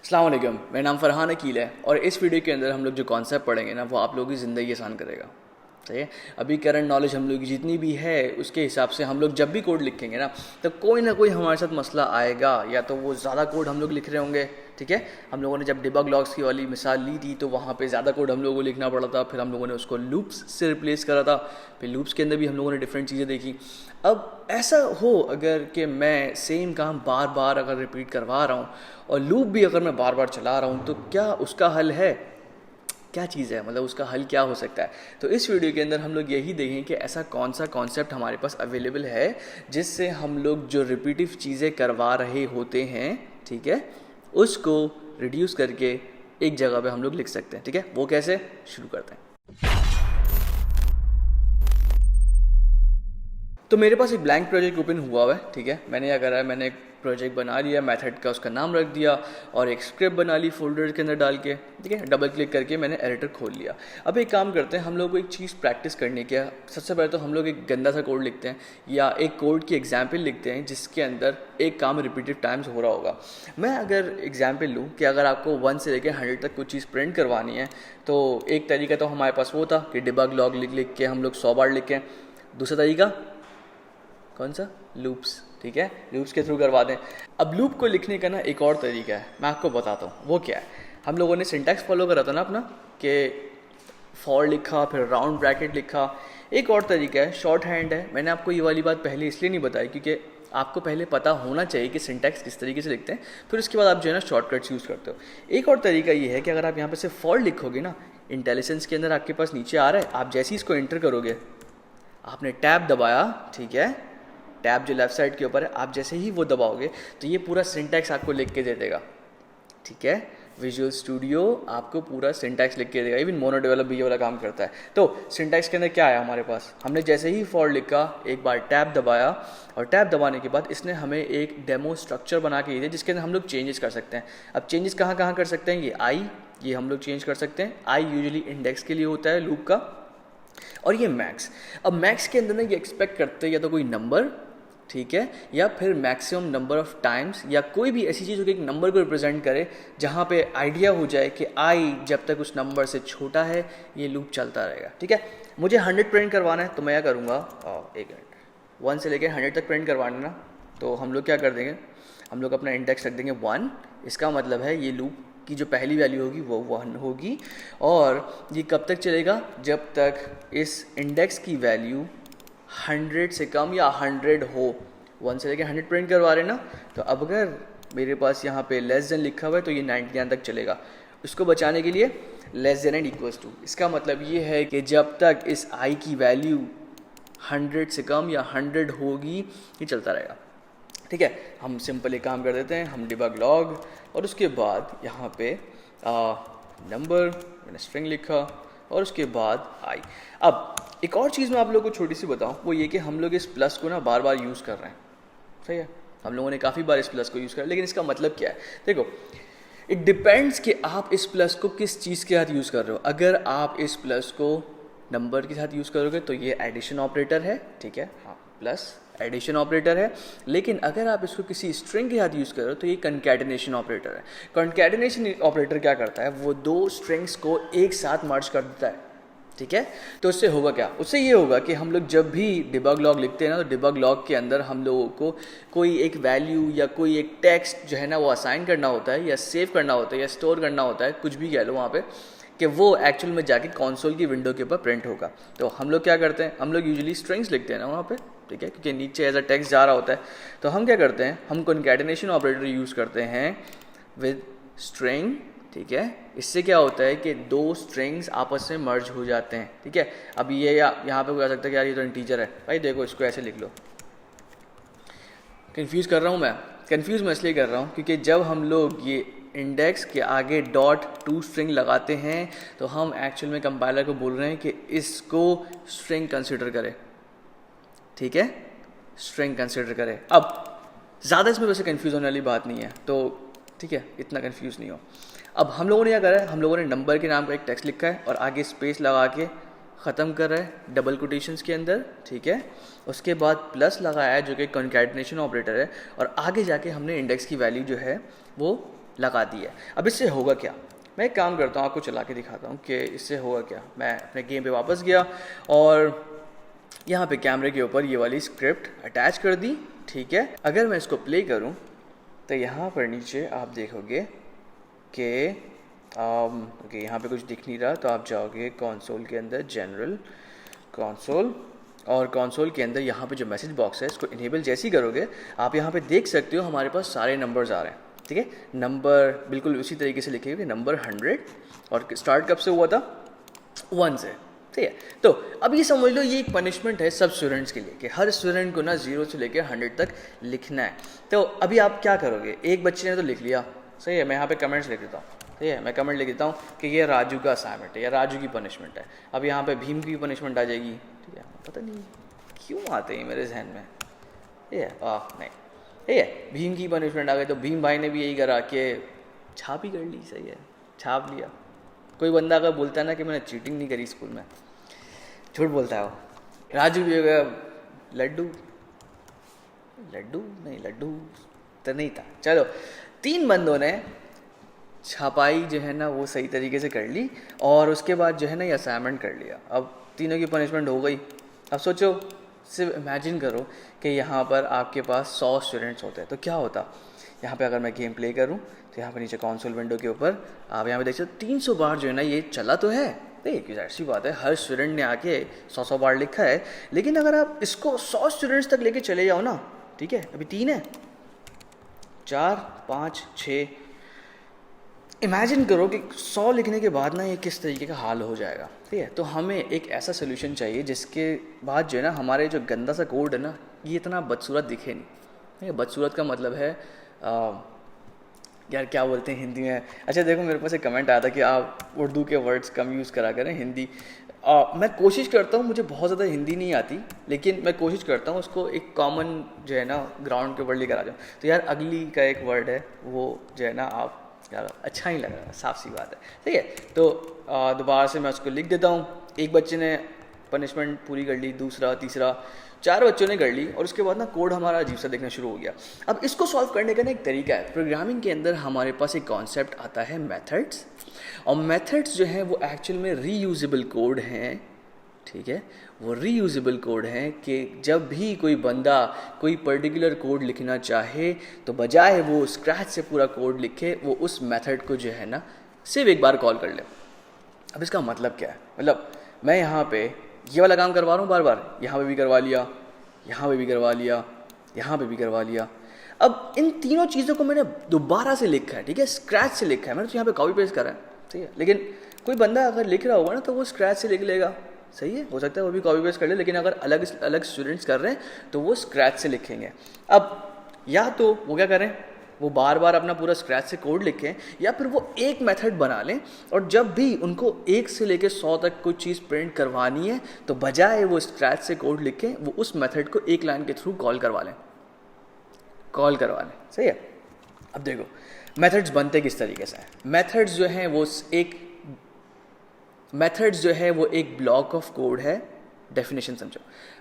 अस्सलाम वालेकुम, मेरा नाम फ़रहान अकील है और इस वीडियो के अंदर हम लोग जो कॉन्सेप्ट पढ़ेंगे ना वो आप लोगों की ज़िंदगी आसान करेगा। सही है। अभी करंट नॉलेज हम लोग की जितनी भी है उसके हिसाब से हम लोग जब भी कोड लिखेंगे ना तो कोई ना कोई हमारे साथ मसला आएगा, या तो वो ज़्यादा कोड हम लोग लिख रहे होंगे। ठीक है, हम लोगों ने जब डिबग लॉग्स की वाली मिसाल ली थी तो वहाँ पे ज़्यादा कोड हम लोगों को लिखना पड़ा था, फिर हम लोगों ने उसको लूप्स से रिप्लेस करा था, फिर लूप्स के अंदर भी हम लोगों ने डिफरेंट चीज़ें देखी। अब ऐसा हो अगर कि मैं सेम काम बार बार अगर रिपीट करवा रहा हूँ और लूप भी अगर मैं बार बार चला रहा हूँ तो क्या उसका हल है? क्या चीज़ है, मतलब उसका हल क्या हो सकता है? तो इस वीडियो के अंदर हम लोग यही देखें कि ऐसा कौन सा कॉन्सेप्ट हमारे पास अवेलेबल है जिससे हम लोग जो रिपीटिव चीज़ें करवा रहे होते हैं, ठीक है, उसको रिड्यूस करके एक जगह पे हम लोग लिख सकते हैं। ठीक है, वो कैसे? शुरू करते हैं। तो मेरे पास एक ब्लैंक प्रोजेक्ट ओपन हुआ है। ठीक है, मैंने क्या करा है, मैंने एक प्रोजेक्ट बना लिया, मेथड का उसका नाम रख दिया और एक स्क्रिप्ट बना ली फोल्डर के अंदर डाल के। ठीक है, डबल क्लिक करके मैंने एडिटर खोल लिया। अब एक काम करते हैं, हम लोग को एक चीज़ प्रैक्टिस करने की है। सबसे पहले तो हम लोग एक गंदा सा कोड लिखते हैं या एक कोड की एग्जाम्पल लिखते हैं जिसके अंदर एक काम रिपीटेड टाइम्स हो रहा होगा। मैं अगर एग्जाम्पल लूँ कि अगर आपको 1 से लेकर 100 तक कुछ चीज़ प्रिंट करवानी है तो एक तरीका तो हमारे पास वो था कि डिबग लॉग लिख लिख के हम लोग 100 बार लिखें। दूसरा तरीका कौन सा? लूप्स। ठीक है, लूप्स के थ्रू करवा दें। अब लूप को लिखने का ना एक और तरीका है, मैं आपको बताता हूँ वो क्या है। हम लोगों ने सिंटैक्स फॉलो करा था ना अपना, कि फॉर लिखा फिर राउंड ब्रैकेट लिखा। एक और तरीका है, शॉर्ट हैंड है। मैंने आपको ये वाली बात पहले इसलिए नहीं बताई क्योंकि आपको पहले पता होना चाहिए कि सिंटैक्स किस तरीके से लिखते हैं, फिर उसके बाद आप जो है ना शॉर्टकट्स यूज़ करते हो। एक और तरीका ये है कि अगर आप यहाँ पे से फॉर लिखोगे ना, इंटेलिजेंस के अंदर आपके पास नीचे आ रहा है, आप जैसे ही इसको एंटर करोगे, आपने टैब दबाया, ठीक है, टैब जो लेफ्ट साइड के ऊपर है, आप जैसे ही वो दबाओगे तो ये पूरा सिंटैक्स आपको लिख के दे देगा। ठीक है, विजुअल स्टूडियो आपको पूरा सिंटैक्स लिख के देगा। इवन मोनो डेवलप भी ये वाला काम करता है। तो सिंटैक्स के अंदर क्या है हमारे पास, हमने जैसे ही फॉर लिखा, एक बार टैब दबाया और टैब दबाने के बाद इसने हमें एक डेमो स्ट्रक्चर बना के दिया जिसके अंदर हम लोग चेंजेस कर सकते हैं। अब चेंजेस कहाँ कहाँ कर सकते हैं? ये आई, ये हम लोग चेंज कर सकते हैं। आई यूजुअली इंडेक्स के लिए होता है लूप का, और ये मैक्स। अब मैक्स के अंदर ना ये एक्सपेक्ट करते हैं या तो कोई नंबर, ठीक है, या फिर मैक्सिमम नंबर ऑफ टाइम्स, या कोई भी ऐसी चीज़ हो कि एक नंबर को रिप्रेजेंट करे जहाँ पे आइडिया हो जाए कि आई जब तक उस नंबर से छोटा है ये लूप चलता रहेगा। ठीक है, मुझे 100 प्रिंट करवाना है तो मैं क्या करूँगा, एक मिनट, 1 से लेकर 100 तक प्रिंट करवाना ना, तो हम लोग क्या कर देंगे, हम लोग अपना इंडेक्स रख देंगे 1। इसका मतलब है ये लूप की जो पहली वैल्यू होगी वो 1 होगी, और ये कब तक चलेगा? जब तक इस इंडेक्स की वैल्यू 100 से कम या 100 हो। 1 से लेकर 100 प्रिंट करवा रहे ना, तो अब अगर मेरे पास यहाँ पे लेस देन लिखा हुआ है तो ये 99 तक चलेगा। उसको बचाने के लिए less than and equals to, इसका मतलब ये है कि जब तक इस आई की वैल्यू 100 से कम या 100 होगी ये चलता रहेगा। ठीक है, हम सिंपल एक काम कर देते हैं, हम डिबग लॉग और उसके बाद यहाँ पे नंबर, मैंने स्ट्रिंग लिखा और उसके बाद आई। अब एक और चीज़ मैं आप लोगों को छोटी सी बताऊं, वो ये कि हम लोग इस प्लस को ना बार बार यूज़ कर रहे हैं। सही है, हम लोगों ने काफ़ी बार इस प्लस को यूज़ करा, लेकिन इसका मतलब क्या है? देखो, इट डिपेंड्स कि आप इस प्लस को किस चीज़ के साथ यूज़ कर रहे हो। अगर आप इस प्लस को नंबर के साथ यूज़ करोगे तो ये एडिशन ऑपरेटर है। ठीक है, हाँ, प्लस एडिशन ऑपरेटर है। लेकिन अगर आप इसको किसी स्ट्रिंग के साथ यूज़ करो तो ये कंकैटिनेशन ऑपरेटर है। कंकैटिनेशन ऑपरेटर क्या करता है, वो दो स्ट्रिंग्स को एक साथ मर्ज कर देता है। ठीक है, तो उससे होगा क्या? उससे ये होगा कि हम लोग जब भी डिबग लॉग लिखते हैं ना, तो डिबग लॉग के अंदर हम लोगों को कोई एक वैल्यू या कोई एक टेक्स्ट जो है ना वो असाइन करना होता है, या सेव करना होता है, या स्टोर करना होता है, कुछ भी कह लो वहाँ पे, कि वो एक्चुअल में जाके कंसोल की विंडो के ऊपर प्रिंट होगा। तो हम लोग क्या करते हैं, हम लोग यूजुअली स्ट्रिंग्स लिखते हैं ना वहाँ पे। ठीक है, क्योंकि नीचे एज अ टेक्स्ट जा रहा होता है। तो हम क्या करते हैं, हम कंकैटिनेशन ऑपरेटर यूज़ करते हैं विद स्ट्रिंग। ठीक है, इससे क्या होता है कि दो स्ट्रिंग्स आपस में मर्ज हो जाते हैं। ठीक है, अब ये यहाँ पे कोई आ सकता है कि यार ये तो इंटीजर है। भाई देखो, इसको ऐसे लिख लो। कंफ्यूज कर रहा हूँ मैं? कंफ्यूज मैं इसलिए कर रहा हूँ क्योंकि जब हम लोग ये इंडेक्स के आगे .to स्ट्रिंग लगाते हैं तो हम एक्चुअल में कंपाइलर को बोल रहे हैं कि इसको स्ट्रिंग कंसिडर करे। ठीक है, स्ट्रिंग कंसिडर करे। अब ज़्यादा इसमें वैसे कंफ्यूज होने वाली बात नहीं है, तो ठीक है, इतना कंफ्यूज नहीं हो। अब हम लोगों ने क्या करा है, हम लोगों ने नंबर के नाम का एक टेक्स्ट लिखा है और आगे स्पेस लगा के ख़त्म कर रहा है डबल कोटेशंस के अंदर। ठीक है, उसके बाद प्लस लगाया है जो कि कंकैटिनेशन ऑपरेटर है, और आगे जाके हमने इंडेक्स की वैल्यू जो है वो लगा दी है। अब इससे होगा क्या, मैं एक काम करता हूँ, आपको चला के दिखाता हूँ कि इससे होगा क्या। मैं अपने गेम पे वापस गया और यहाँ पे कैमरे के ऊपर ये वाली स्क्रिप्ट अटैच कर दी, ठीक है। अगर मैं इसको प्ले करूँ तो यहाँ पर नीचे आप देखोगे कि ओके यहाँ पे कुछ दिख नहीं रहा, तो आप जाओगे कंसोल के अंदर, जनरल कंसोल, और कंसोल के अंदर यहाँ पे जो मैसेज बॉक्स है इसको इनेबल जैसे ही करोगे आप यहाँ पे देख सकते हो हमारे पास सारे नंबर्स आ रहे हैं, ठीक है। नंबर बिल्कुल उसी तरीके से लिखे हुए, नंबर 100, और स्टार्ट कब से हुआ था, 1 से, ठीक है। तो अब ये समझ लो ये एक पनिशमेंट है सब स्टूडेंट्स के लिए कि हर स्टूडेंट को ना 0 से लेकर 100 तक लिखना है। तो अभी आप क्या करोगे, एक बच्चे ने तो लिख लिया, सही है, मैं यहाँ पे कमेंट्स लिख देता हूँ, ठीक है, मैं कमेंट लिख देता हूँ कि ये राजू का असाइनमेंट है या राजू की पनिशमेंट है। अब यहाँ पे भीम की पनिशमेंट आ जाएगी, ठीक है, पता नहीं क्यों आते हैं मेरे जहन में, ठीक है, नहीं, ठीक है, भीम की पनिशमेंट आ गई, तो भीम भाई ने भी यही करा कि छाप ही कर ली, सही है, छाप लिया। कोई बंदा अगर बोलता है ना कि मैंने चीटिंग नहीं करी स्कूल में, झूठ बोलता है वो। राजू भी हो गया लड्डू, लड्डू नहीं, लड्डू तो नहीं था। चलो 3 बंदों ने छपाई जो है ना वो सही तरीके से कर ली और उसके बाद जो है ना ये असाइनमेंट कर लिया। अब तीनों की पनिशमेंट हो गई। अब सोचो, सिर्फ इमेजिन करो कि यहाँ पर आपके पास 100 स्टूडेंट्स होते हैं तो क्या होता। यहाँ पे अगर मैं गेम प्ले करूँ तो यहाँ पर नीचे कंसोल विंडो के ऊपर आप यहाँ पे देख सकते हो 300 बार जो है ना ये चला तो है, देखिए ऐसी बात है, हर स्टूडेंट ने आके 100 बार लिखा है। लेकिन अगर आप इसको 100 स्टूडेंट्स तक लेके चले जाओ ना, ठीक है, अभी 3 है, 4, 5, 6, इमेजिन करो कि 100 लिखने के बाद ना ये किस तरीके का हाल हो जाएगा, ठीक है। तो हमें एक ऐसा सोल्यूशन चाहिए जिसके बाद जो है ना हमारे जो गंदा सा कोड है ना ये इतना बदसूरत दिखे नहीं, ठीक है। बदसूरत का मतलब है यार क्या बोलते हैं हिंदी में, अच्छा देखो मेरे पास एक कमेंट आया था कि आप उर्दू के वर्ड्स कम यूज़ करा करें, हिंदी मैं कोशिश करता हूँ, मुझे बहुत ज़्यादा हिंदी नहीं आती लेकिन मैं कोशिश करता हूँ उसको एक कॉमन जो है ना ग्राउंड के वर्ड लेकर आ जाऊँ। तो यार अगली का एक वर्ड है वो जो है ना आप यार अच्छा ही लग रहा है, साफ सी बात है, ठीक है। तो दोबारा से मैं उसको लिख देता हूँ। एक बच्चे ने पनिशमेंट पूरी कर ली, दूसरा, तीसरा, 4 बच्चों ने कर ली और उसके बाद ना कोड हमारा अजीब सा दिखना शुरू हो गया। अब इसको सॉल्व करने का ना एक तरीका है, प्रोग्रामिंग के अंदर हमारे पास एक कॉन्सेप्ट आता है मेथड्स, और मेथड्स जो हैं वो एक्चुअल में रीयूजेबल कोड हैं, ठीक है। वो रीयूजेबल कोड हैं कि जब भी कोई बंदा कोई पर्टिकुलर कोड लिखना चाहे तो बजाय वो स्क्रैच से पूरा कोड लिखे वो उस मेथड को जो है ना सिर्फ एक बार कॉल कर ले। अब इसका मतलब क्या है, मतलब मैं यहाँ पे ये वाला काम करवा रहा हूँ बार बार, यहाँ पे भी करवा लिया, यहाँ पे भी करवा लिया, यहाँ पे भी करवा लिया। अब इन तीनों चीज़ों को मैंने दोबारा से लिखा है, ठीक है, स्क्रैच से लिखा है, मैंने तो यहाँ पे कॉपी पेस्ट करा है, ठीक है। लेकिन कोई बंदा अगर लिख रहा होगा ना तो वो स्क्रैच से लिख लेगा, सही है, हो सकता है वो भी कॉपी पेस्ट कर ले, लेकिन अगर अलग अलग स्टूडेंट्स कर रहे हैं तो वो स्क्रैच से लिखेंगे। अब या तो वो क्या करें, वो बार बार अपना पूरा स्क्रैच से कोड लिखें, या फिर वो एक मेथड बना लें और जब भी उनको 1 से लेकर 100 तक कोई चीज़ प्रिंट करवानी है तो बजाय वो स्क्रैच से कोड लिखें वो उस मेथड को एक लाइन के थ्रू कॉल करवा लें, सही है। अब देखो मेथड्स बनते किस तरीके से हैं। मेथड्स जो है वो एक ब्लॉक ऑफ कोड है, डेफिनेशन समझो।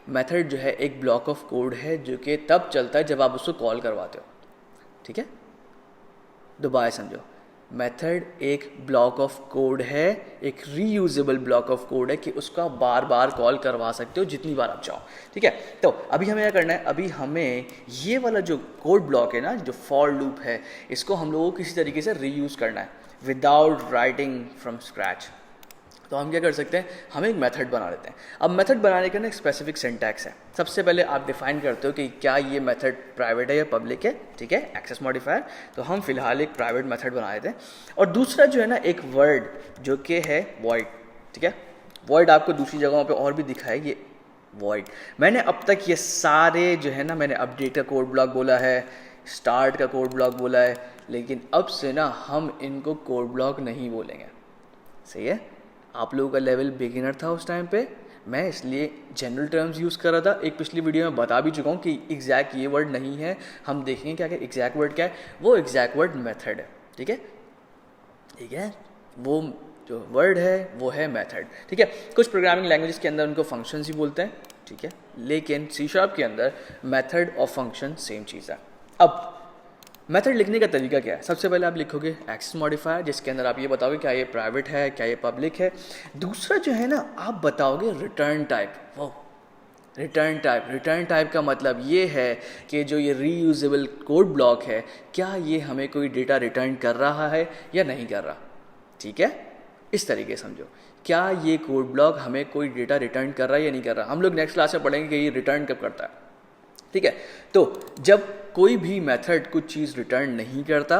मेथड जो है एक ब्लॉक ऑफ कोड है जो कि तब चलता है जब आप उसको कॉल करवाते हो, ठीक है। दोबारा समझो, मेथड एक ब्लॉक ऑफ कोड है, एक रीयूजेबल ब्लॉक ऑफ कोड है कि उसका बार बार कॉल करवा सकते हो जितनी बार आप चाहो, ठीक है। तो अभी हमें क्या करना है, अभी हमें ये वाला जो कोड ब्लॉक है ना, जो फॉर लूप है, इसको हम लोगों को किसी तरीके से रीयूज करना है विदाउट राइटिंग फ्रॉम स्क्रैच। तो हम क्या कर सकते हैं, हम एक मेथड बना लेते हैं। अब मेथड बनाने का ना एक स्पेसिफिक सिंटैक्स है। सबसे पहले आप डिफाइन करते हो कि क्या ये मेथड प्राइवेट है या पब्लिक है, ठीक है, एक्सेस मॉडिफायर। तो हम फिलहाल एक प्राइवेट मेथड बना लेते हैं। और दूसरा जो है ना एक वर्ड जो कि है वॉइड, ठीक है। वॉइड आपको दूसरी जगहों पे और भी दिखा है, ये वॉइड। मैंने अब तक ये सारे जो है ना, मैंने अपडेट का कोड ब्लॉक बोला है, स्टार्ट का कोड ब्लॉक बोला है, लेकिन अब से ना हम इनको कोड ब्लॉक नहीं बोलेंगे, सही है। आप लोगों का लेवल बिगिनर था उस टाइम पे, मैं इसलिए जनरल टर्म्स यूज़ कर रहा था। एक पिछली वीडियो में बता भी चुका हूँ कि एग्जैक्ट ये वर्ड नहीं है, हम देखेंगे क्या एग्जैक्ट वर्ड क्या है। वो एग्जैक्ट वर्ड मेथड है, ठीक है, ठीक है। वो जो वर्ड है वो है मेथड, ठीक है। कुछ प्रोग्रामिंग लैंग्वेजेस के अंदर उनको फंक्शंस ही बोलते हैं, ठीक है, लेकिन C# के अंदर मेथड और फंक्शन सेम चीज़ है। अब मेथड लिखने का तरीका क्या है? सबसे पहले आप लिखोगे एक्सेस मॉडिफायर, जिसके अंदर आप ये बताओगे क्या ये प्राइवेट है, क्या ये पब्लिक है। दूसरा जो है ना, आप बताओगे रिटर्न टाइप। वो रिटर्न टाइप का मतलब ये है कि जो ये रीयूजेबल कोड ब्लॉक है, क्या ये हमें कोई डेटा रिटर्न कर रहा है या नहीं कर रहा। ठीक है, इस तरीके समझो, क्या ये कोड ब्लॉक हमें कोई डेटा रिटर्न कर रहा है या नहीं कर रहा। हम लोग नेक्स्ट क्लास में पढ़ेंगे कि ये रिटर्न कब करता है। ठीक है, तो जब कोई भी मेथड कुछ चीज़ रिटर्न नहीं करता,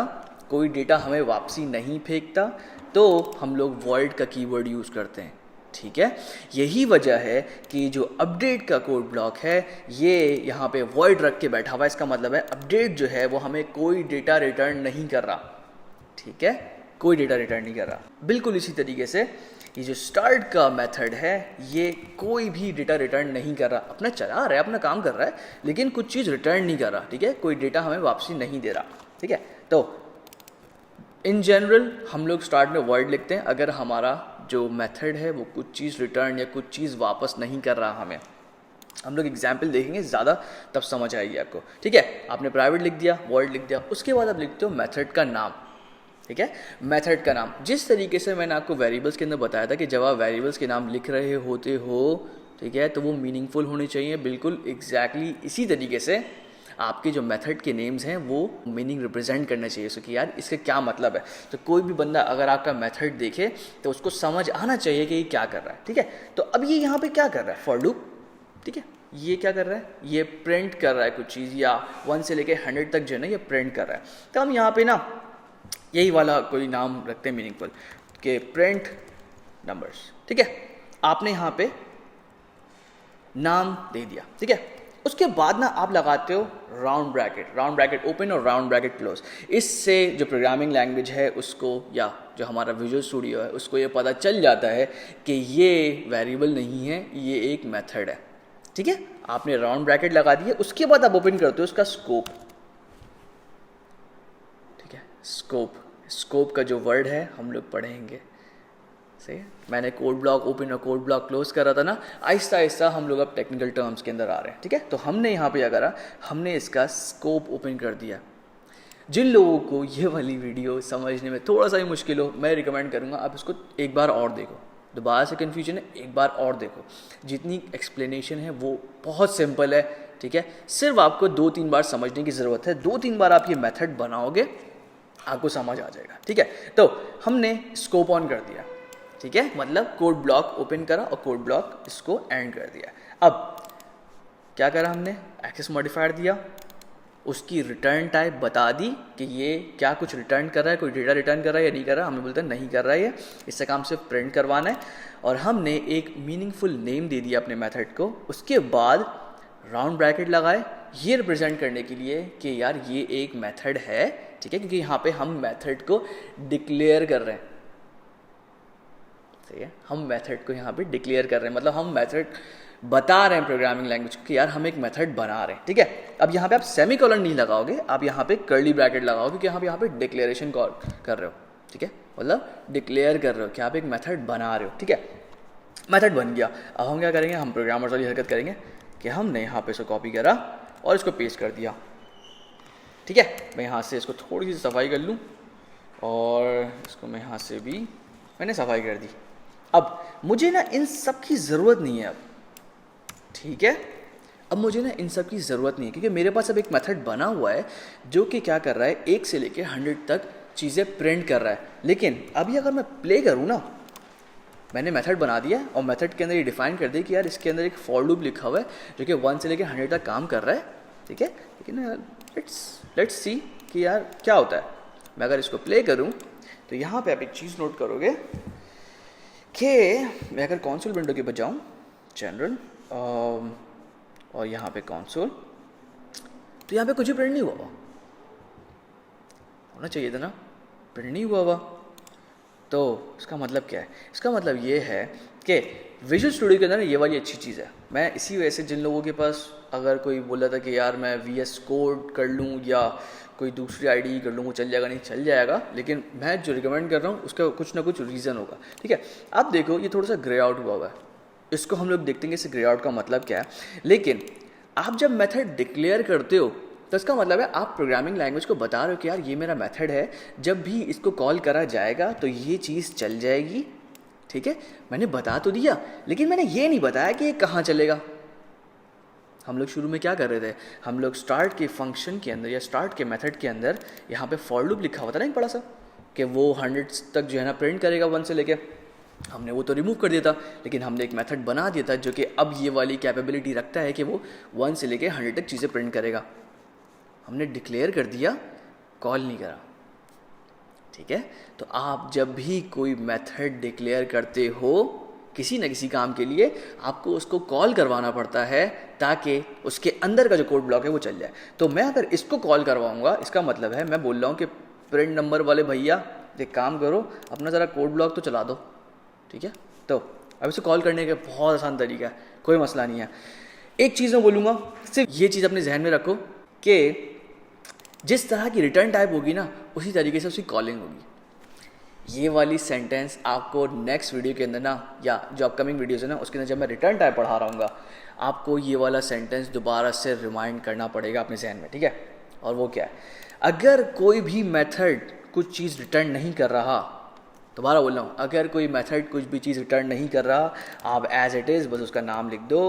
कोई डेटा हमें वापसी नहीं फेंकता, तो हम लोग वॉइड का कीवर्ड यूज़ करते हैं। ठीक है, यही वजह है कि जो अपडेट का कोड ब्लॉक है ये यहाँ पे वॉइड रख के बैठा हुआ है। इसका मतलब है अपडेट जो है वो हमें कोई डेटा रिटर्न नहीं कर रहा। ठीक है, कोई डेटा रिटर्न नहीं कर रहा। बिल्कुल इसी तरीके से ये जो स्टार्ट का मेथड है ये कोई भी डेटा रिटर्न नहीं कर रहा, अपना चला रहा है, अपना काम कर रहा है, लेकिन कुछ चीज़ रिटर्न नहीं कर रहा। ठीक है, कोई डेटा हमें वापसी नहीं दे रहा। ठीक है, तो इन जनरल हम लोग स्टार्ट में वर्ड लिखते हैं अगर हमारा जो मेथड है वो कुछ चीज़ रिटर्न या कुछ चीज़ वापस नहीं कर रहा हमें। हम लोग एग्जाम्पल देखेंगे ज़्यादा, तब समझ आएगी आपको। ठीक है, आपने प्राइवेट लिख दिया, वर्ड लिख दिया, उसके बाद आप लिखते हो मेथड का नाम। ठीक है, मेथड का नाम जिस तरीके से मैंने आपको वेरिएबल्स के अंदर बताया था कि जब आप वेरिएबल्स के नाम लिख रहे होते हो, ठीक है, तो वो मीनिंगफुल होने चाहिए। बिल्कुल एग्जैक्टली इसी तरीके से आपके जो मेथड के नेम्स हैं वो मीनिंग रिप्रेजेंट करने चाहिए। सो कि यार इसका क्या मतलब है। तो कोई भी बंदा अगर आपका मेथड देखे तो उसको समझ आना चाहिए कि ये क्या कर रहा है। ठीक है, तो अब ये यहाँ पे क्या कर रहा है, फॉर लूप। ठीक है, ये क्या कर रहा है, ये प्रिंट कर रहा है कुछ चीज़, या 1 से लेके 100 तक जो है ना ये प्रिंट कर रहा है। तो हम यहाँ पे ना यही वाला कोई नाम रखते हैं मीनिंगफुल के प्रिंट नंबर्स। ठीक है, आपने यहाँ पे नाम दे दिया। ठीक है, उसके बाद ना आप लगाते हो राउंड ब्रैकेट ओपन और राउंड ब्रैकेट क्लोज। इससे जो प्रोग्रामिंग लैंग्वेज है उसको, या जो हमारा विजुअल स्टूडियो है उसको ये पता चल जाता है कि ये वेरिएबल नहीं है, ये एक मेथड है। ठीक है, आपने राउंड ब्रैकेट लगा दिया, उसके बाद आप ओपन करते हो उसका स्कोप। ठीक है, स्कोप का जो वर्ड है हम लोग पढ़ेंगे। सही है, मैंने कोड ब्लॉक ओपन और कोड ब्लॉक क्लोज करा था ना, आहिस्ता आहिस्ता हम लोग अब टेक्निकल टर्म्स के अंदर आ रहे हैं। ठीक है, तो हमने यहाँ पे क्या करा, हमने इसका स्कोप ओपन कर दिया। जिन लोगों को ये वाली वीडियो समझने में थोड़ा सा ही मुश्किल हो, मैं रिकमेंड करूँगा आप इसको एक बार और देखो। दोबारा से कन्फ्यूजन है, एक बार और देखो। जितनी एक्सप्लेनेशन है वो बहुत सिंपल है। ठीक है, सिर्फ आपको 2-3 बार समझने की ज़रूरत है। 2-3 बार आप ये मेथड बनाओगे आपको समझ आ जाएगा। ठीक है, तो हमने स्कोप ऑन कर दिया। ठीक है, मतलब कोड ब्लॉक ओपन करा और कोड ब्लॉक इसको एंड कर दिया। अब क्या करा हमने, एक्सेस मॉडिफायर दिया, उसकी रिटर्न टाइप बता दी कि ये क्या कुछ रिटर्न कर रहा है, कोई डेटा रिटर्न कर रहा है या नहीं कर रहा। हमें बोलते हैं नहीं कर रहा है ये, इससे काम सिर्फ प्रिंट करवाना है। और हमने एक मीनिंगफुल नेम दे दिया अपने मेथड को। उसके बाद राउंड ब्रैकेट लगाए, ये रिप्रेजेंट करने के लिए कि यार ये एक मेथड है। ठीक है, क्योंकि यहाँ पे हम मेथड को डिक्लेयर कर रहे हैं। सही है, हम मेथड को यहाँ पे डिक्लेयर कर रहे हैं, मतलब हम मेथड बता रहे हैं प्रोग्रामिंग लैंग्वेज कि यार हम एक मेथड बना रहे हैं। ठीक है, अब यहाँ पे आप सेमीकोलन नहीं लगाओगे, आप यहाँ पे कर्ली ब्रैकेट लगाओगे क्योंकि आप यहाँ पे डिक्लेरेशन कर रहे हो। ठीक है, मतलब डिक्लेयर कर रहे हो कि आप एक मेथड बना रहे हो। ठीक है, मेथड बन गया। अब हम क्या करेंगे, हम प्रोग्रामर्स वाली हरकत करेंगे कि हमने यहाँ पे इसको कॉपी करा और इसको पेस्ट कर दिया। ठीक है, मैं यहाँ से इसको थोड़ी सी सफाई कर लूँ और इसको मैं यहाँ से भी मैंने सफाई कर दी। अब मुझे ना इन सब की ज़रूरत नहीं है अब। ठीक है, अब मुझे ना इन सब की ज़रूरत नहीं है क्योंकि मेरे पास अब एक मेथड बना हुआ है जो कि क्या कर रहा है, 1 से लेके 100 तक चीज़ें प्रिंट कर रहा है। लेकिन अभी अगर मैं प्ले करूँ ना, मैंने मेथड बना दिया और मेथड के अंदर ये डिफाइन कर दिया कि यार इसके अंदर एक फॉर लूप लिखा हुआ है जो कि 1 से लेके 100 तक काम कर रहा है। ठीक है, लेकिन लेट्स सी कि यार क्या होता है। मैं अगर इसको प्ले करूँ तो यहाँ पे आप एक चीज़ नोट करोगे कि मैं अगर कंसोल विंडो के बजाऊँ जनरल और यहाँ पे कंसोल, तो यहाँ पे कुछ भी प्रिंट नहीं हुआ हुआ, होना चाहिए था ना, प्रिंट नहीं हुआ हुआ। तो इसका मतलब क्या है, इसका मतलब ये है कि विजुअल स्टूडियो के अंदर ये वाली अच्छी चीज़ है। मैं इसी वजह से जिन लोगों के पास अगर कोई बोला था कि यार मैं VS कोड कर लूँ या कोई दूसरी IDE कर लूँ वो चल जाएगा, नहीं चल जाएगा, लेकिन मैं जो रिकमेंड कर रहा हूँ उसका कुछ ना कुछ रीज़न होगा। ठीक है, आप देखो ये थोड़ा सा ग्रे आउट हुआ हुआ है, इसको हम लोग देखते हैं कि इसे ग्रे आउट का मतलब क्या है। लेकिन आप जब मेथड डिक्लेयर करते हो तो इसका मतलब है आप प्रोग्रामिंग लैंग्वेज को बता रहे हो कि यार ये मेरा मेथड है, जब भी इसको कॉल करा जाएगा तो ये चीज़ चल जाएगी, ठीक है। मैंने बता तो दिया, लेकिन मैंने ये नहीं बताया कि ये कहाँ चलेगा। हम लोग शुरू में क्या कर रहे थे, हम लोग स्टार्ट के फंक्शन के अंदर या स्टार्ट के मेथड के अंदर यहाँ पे फॉर लूप लिखा हुआ था ना एक बड़ा सा, कि वो 100 तक जो है ना प्रिंट करेगा 1 से लेके। हमने वो तो रिमूव कर दिया था, लेकिन हमने एक मेथड बना दिया था जो कि अब ये वाली कैपेबिलिटी रखता है कि वो 1 से लेके 100 तक चीज़ें प्रिंट करेगा। हमने डिक्लेयर कर दिया, कॉल नहीं करा, ठीक है। तो आप जब भी कोई मेथड डिक्लेयर करते हो किसी न किसी काम के लिए, आपको उसको कॉल करवाना पड़ता है ताकि उसके अंदर का जो कोड ब्लॉक है वो चल जाए। तो मैं अगर इसको कॉल करवाऊंगा, इसका मतलब है मैं बोल रहा हूँ कि प्रिंट नंबर वाले भैया एक काम करो, अपना ज़रा कोड ब्लॉक तो चला दो, ठीक है। तो अब इसे कॉल करने का बहुत आसान तरीका है, कोई मसला नहीं है। एक चीज़ मैं बोलूँगा, सिर्फ ये चीज़ अपने जहन में रखो कि जिस तरह की रिटर्न टाइप होगी ना, उसी तरीके से उसकी कॉलिंग होगी। ये वाली सेंटेंस आपको नेक्स्ट वीडियो के अंदर ना, या जो अपकमिंग वीडियोस है ना उसके अंदर जब मैं रिटर्न टाइप पढ़ा रहा हूँ, आपको ये वाला सेंटेंस दोबारा से रिमाइंड करना पड़ेगा अपने जहन में, ठीक है। और वो क्या है, अगर कोई भी मेथड कुछ चीज़ रिटर्न नहीं कर रहा, दोबारा बोल रहा हूँ, अगर कोई मेथड कुछ भी चीज़ रिटर्न नहीं कर रहा, आप एज इट इज़ बस उसका नाम लिख दो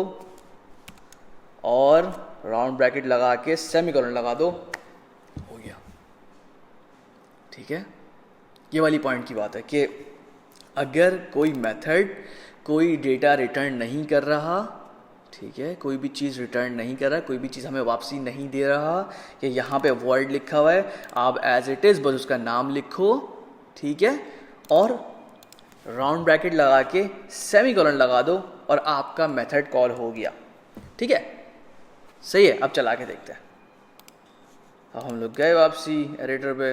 और राउंड ब्रैकेट लगा के सेमीकोलन लगा दो, हो गया, ठीक है। ये वाली पॉइंट की बात है कि अगर कोई मेथड कोई डेटा रिटर्न नहीं कर रहा, ठीक है, कोई भी चीज़ रिटर्न नहीं कर रहा, कोई भी चीज़ हमें वापसी नहीं दे रहा, कि यहाँ पे वर्ड लिखा हुआ है, आप एज इट इज़ बस उसका नाम लिखो, ठीक है, और राउंड ब्रैकेट लगा के सेमीकोलन लगा दो और आपका मेथड कॉल हो गया, ठीक है। सही है, अब चला के देखते हैं। अब हम लोग गए वापसी एडिटर पे,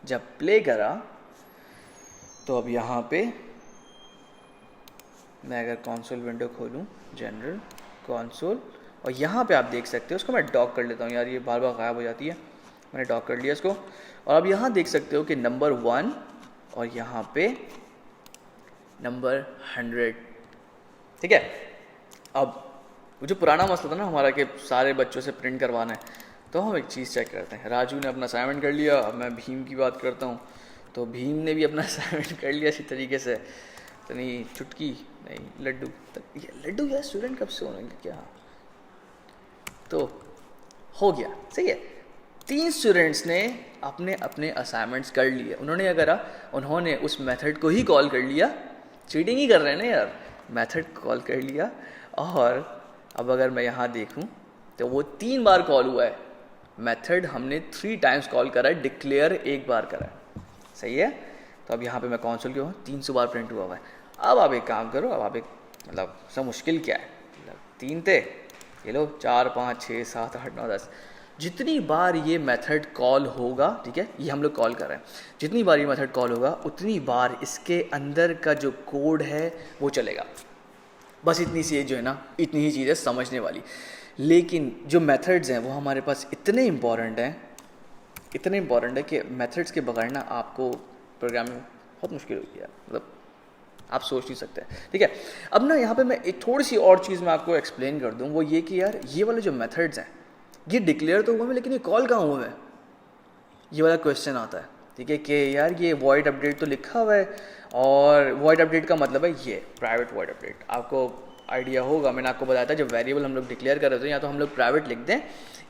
जब प्ले करा तो अब यहाँ पे मैं अगर कंसोल विंडो खोलूँ, जनरल कंसोल, और यहाँ पे आप देख सकते हो, उसको मैं डॉक कर लेता हूँ यार, ये बार बार गायब हो जाती है, मैंने डॉक कर लिया इसको। और अब यहाँ देख सकते हो कि नंबर 1 और यहाँ पे नंबर 100, ठीक है। अब वो जो पुराना मसला था ना हमारा कि सारे बच्चों से प्रिंट करवाना है, तो हम एक चीज़ चेक करते हैं। राजू ने अपना असाइनमेंट कर लिया, अब मैं भीम की बात करता हूँ, तो भीम ने भी अपना असाइनमेंट कर लिया इसी तरीके से। तो नहीं चुटकी नहीं लड्डू, लड्डू यार स्टूडेंट कब से होने क्या, तो हो गया, सही है। 3 स्टूडेंट्स ने अपने अपने असाइनमेंट्स कर लिए, उन्होंने उस मेथड को ही कॉल कर लिया, चीटिंग ही कर रहे हैं ना यार, मेथड कॉल कर लिया। और अब अगर मैं यहाँ देखूँ तो वो 3 बार कॉल हुआ है, मेथड हमने 3 टाइम्स कॉल करा है, डिक्लेयर 1 बार करा है, सही है। तो अब यहाँ पे मैं कंसोल के हूँ, 300 बार प्रिंट हुआ हुआ है। अब आप एक काम करो, अब आप एक मतलब सब मुश्किल क्या है, मतलब 3 थे, ये लो 4 5 6 7 8 9 10, जितनी बार ये मेथड कॉल होगा, ठीक है, ये हम लोग कॉल कर रहे हैं, जितनी बार ये मेथड कॉल होगा उतनी बार इसके अंदर का जो कोड है वो चलेगा। बस इतनी सी जो है ना, इतनी ही चीज़ है समझने वाली। लेकिन जो मेथड्स हैं वो हमारे पास इतने इम्पॉर्टेंट हैं कि मेथड्स के बगैर ना आपको प्रोग्रामिंग बहुत मुश्किल होगी यार, मतलब आप सोच नहीं सकते, ठीक है। अब ना यहाँ पे मैं एक थोड़ी सी और चीज़ मैं आपको एक्सप्लेन कर दूँ, वो ये कि यार ये वाले जो मेथड्स हैं ये डिक्लेयर तो हुआ है, लेकिन ये कॉल कहाँ हुआ है, ये वाला क्वेश्चन आता है, ठीक है, कि यार ये वॉइड अपडेट तो लिखा हुआ है, और वॉइड अपडेट का मतलब है ये प्राइवेट वॉइड अपडेट। आपको आइडिया होगा, मैंने आपको बताया था जब वेरिएबल हम लोग डिक्लेयर कर रहे थे, या तो हम लोग प्राइवेट लिख दें,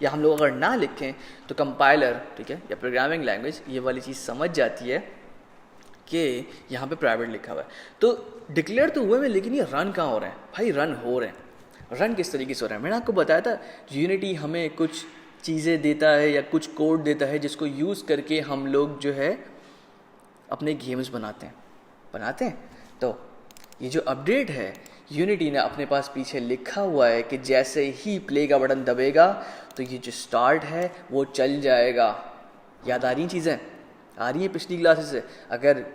या हम लोग अगर ना लिखें तो कंपाइलर, ठीक है, या प्रोग्रामिंग लैंग्वेज ये वाली चीज़ समझ जाती है कि यहाँ पे प्राइवेट लिखा हुआ है। तो डिक्लेयर तो हुए हैं, लेकिन ये रन कहाँ हो रहे हैं भाई, रन हो रहे हैं। रन किस तरीके से हो रहा है, मैंने आपको बताया था यूनिटी हमें कुछ चीज़ें देता है या कुछ कोड देता है जिसको यूज़ करके हम लोग जो है अपने गेम्स बनाते हैं। तो ये जो अपडेट है यूनिटी ने अपने पास पीछे लिखा हुआ है कि जैसे ही प्ले का बटन दबेगा तो ये जो स्टार्ट है वो चल जाएगा। याद आ रही चीज़ें, आ रही है पिछली क्लासेस से। अगर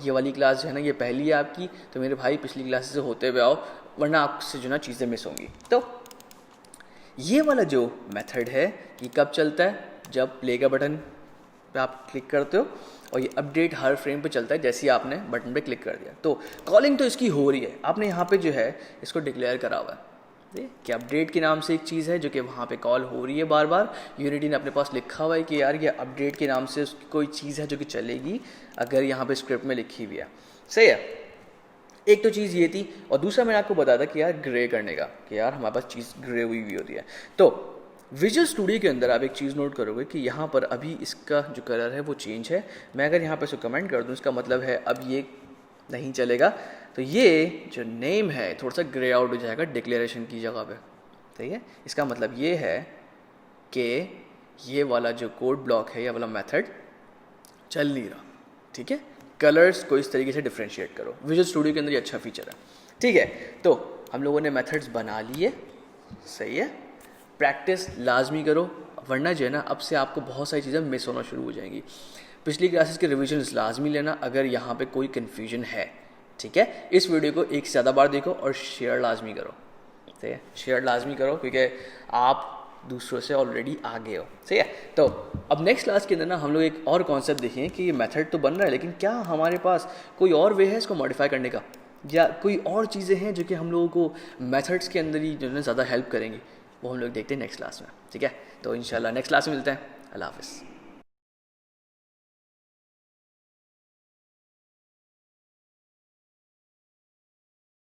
ये वाली क्लास जो है ना ये पहली है आपकी, तो मेरे भाई पिछली क्लासेस से होते हुए आओ, वरना आपसे जो ना चीज़ें मिस होंगी। तो ये वाला जो मेथड है ये कब चलता है, जब प्ले का बटन पे आप क्लिक करते हो, और ये अपडेट हर फ्रेम पे चलता है जैसे ही आपने बटन पे क्लिक कर दिया। तो कॉलिंग तो इसकी हो रही है, आपने यहाँ पे जो है इसको डिक्लेयर करा हुआ है, कि अपडेट के नाम से एक चीज़ है जो कि वहाँ पे कॉल हो रही है बार बार। यूनिटी ने अपने पास लिखा हुआ है कि यार ये अपडेट के नाम से उसकी कोई चीज़ है जो कि चलेगी अगर यहाँ पे स्क्रिप्ट में लिखी हुई है। सही है, एक तो चीज़ ये थी, और दूसरा मैंने आपको बताया था कि यार ग्रे करने का, कि यार हमारे पास चीज़ ग्रे हुई होती है। तो विजुअल स्टूडियो के अंदर आप एक चीज़ नोट करोगे कि यहाँ पर अभी इसका जो कलर है वो चेंज है। मैं अगर यहाँ पर इसको कमेंट कर दूँ, इसका मतलब है अब ये नहीं चलेगा। तो ये जो नेम है थोड़ा सा ग्रे आउट हो जाएगा डिक्लेरेशन की जगह पे। सही है, इसका मतलब ये है कि ये वाला जो कोड ब्लॉक है, ये वाला मेथड चल नहीं रहा। ठीक है, कलर्स को इस तरीके से डिफ्रेंशिएट करो। विजुअल स्टूडियो के अंदर ये अच्छा फीचर है। ठीक है, तो हम लोगों ने मेथड्स बना लिए। सही है, प्रैक्टिस लाजमी करो, वरना जो है ना अब से आपको बहुत सारी चीज़ें मिस होना शुरू हो जाएंगी। पिछली क्लासेस के रिविजन लाजमी लेना अगर यहाँ पे कोई कन्फ्यूजन है। ठीक है, इस वीडियो को एक से ज़्यादा बार देखो और शेयर लाजमी करो। ठीक है, शेयर लाजमी करो क्योंकि आप दूसरों से ऑलरेडी आगे हो। सही है, तो अब नेक्स्ट क्लास के अंदर ना हम लोग एक और कॉन्सेप्ट देखें कि ये मेथड तो बन रहा है, लेकिन क्या हमारे पास कोई और वे है इसको मॉडिफाई करने का, या कोई और चीज़ें हैं जो कि हम लोगों को मेथड्स के अंदर ही जो है ज़्यादा हेल्प करेंगी। वो हम लोग देखते हैं नेक्स्ट क्लास में। ठीक है, तो इंशाल्लाह नेक्स्ट क्लास में मिलते हैं। अल्लाह हाफ़िज़।